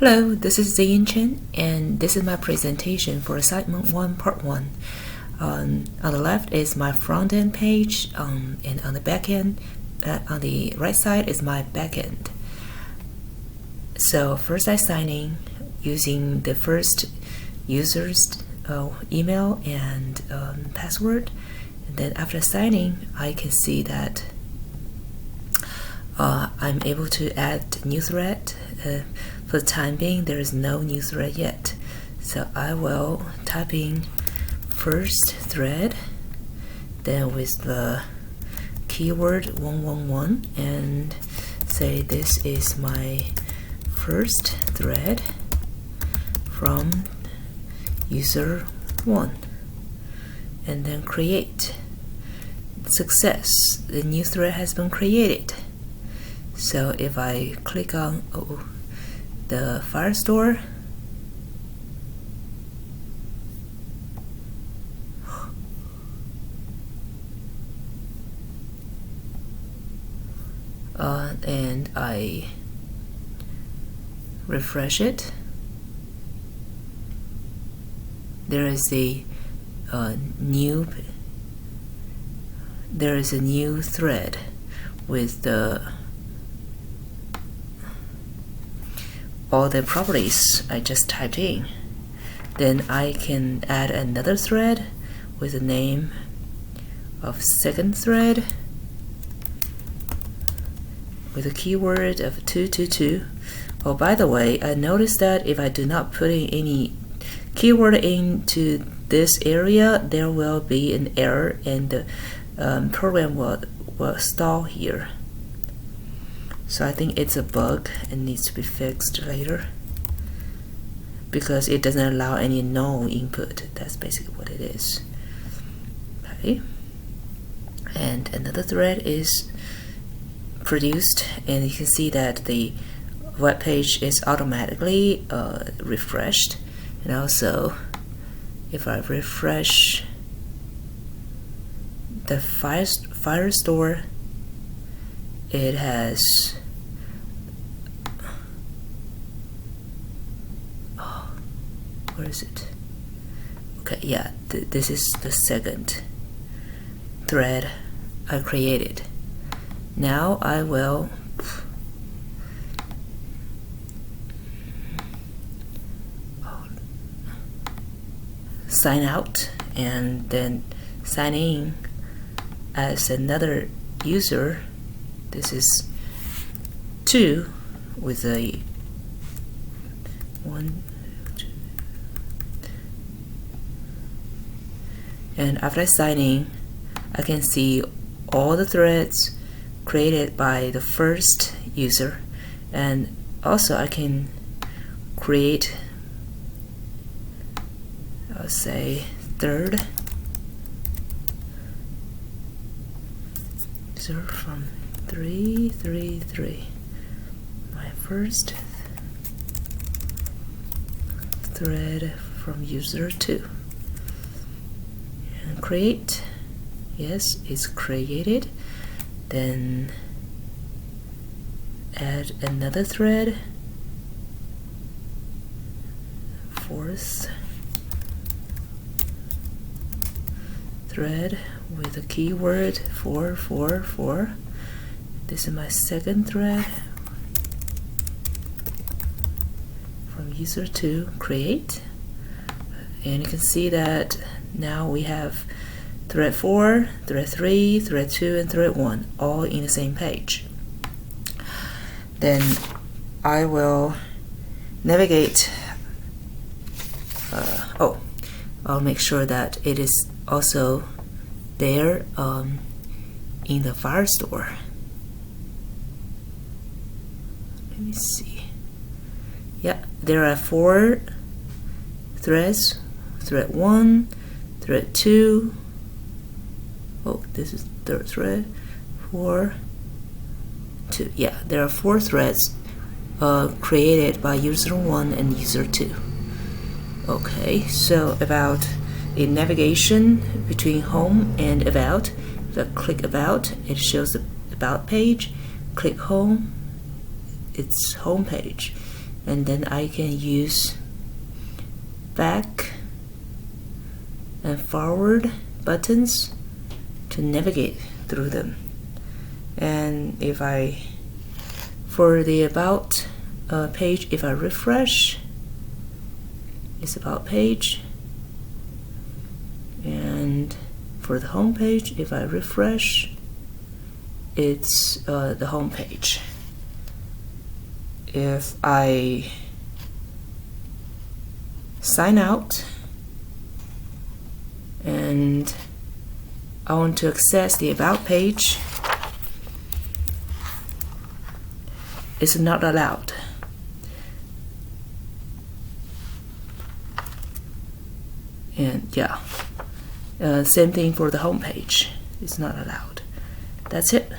Hello, this is Ziyin Chen, and this is my presentation for assignment 1, part 1. On the left is my front-end page, and on the back end, on the right side is my back end. So first I sign in using the first user's email and password, and then after signing, I can see that I'm able to add new thread. For the time being, there is no new thread yet, so I will type in first thread, then with the keyword 111, and say this is my first thread from user 1, and then create. Success, the new thread has been created. So if I click on the Firestore, and I refresh it, there is a new thread with all the properties I just typed in. Then I can add another thread with the name of second thread with a keyword of 222. Oh, by the way, I noticed that if I do not put in any keyword into this area, there will be an error and the program will stall here. So I think it's a bug and needs to be fixed later because it doesn't allow any null input. That's basically what it is. Okay. And another thread is produced, and you can see that the web page is automatically refreshed. And also, if I refresh the Firestore, it has where is it? Okay, yeah, this is the second thread I created. Now I will sign out and then sign in as another user. This is 2 with a 1, 2. And after signing, I can see all the threads created by the first user, and also I can create, I'll say, third user from 333, my first thread from user 2, and create. Yes, it's created. Then add another thread, fourth thread with a keyword 444. This is my second thread from user 2, create. And you can see that now we have thread 4, thread 3, thread 2, and thread 1 all in the same page. Then I will navigate. I'll make sure that it is also there in the Firestore. Let me see. Yeah, there are 4 threads. Thread 1, thread 2. Oh, this is third thread. 4, 2. Yeah, there are 4 threads created by user 1 and user 2. Okay, so about a navigation between home and about. If I click about, it shows the about page. Click home, it's home page. and then I can use back and forward buttons to navigate through them. And if I, for the about page, if I refresh, it's about page. And for the home page, if I refresh, it's the home page. If I sign out and I want to access the about page, it's not allowed. And yeah, same thing for the home page. It's not allowed. That's it.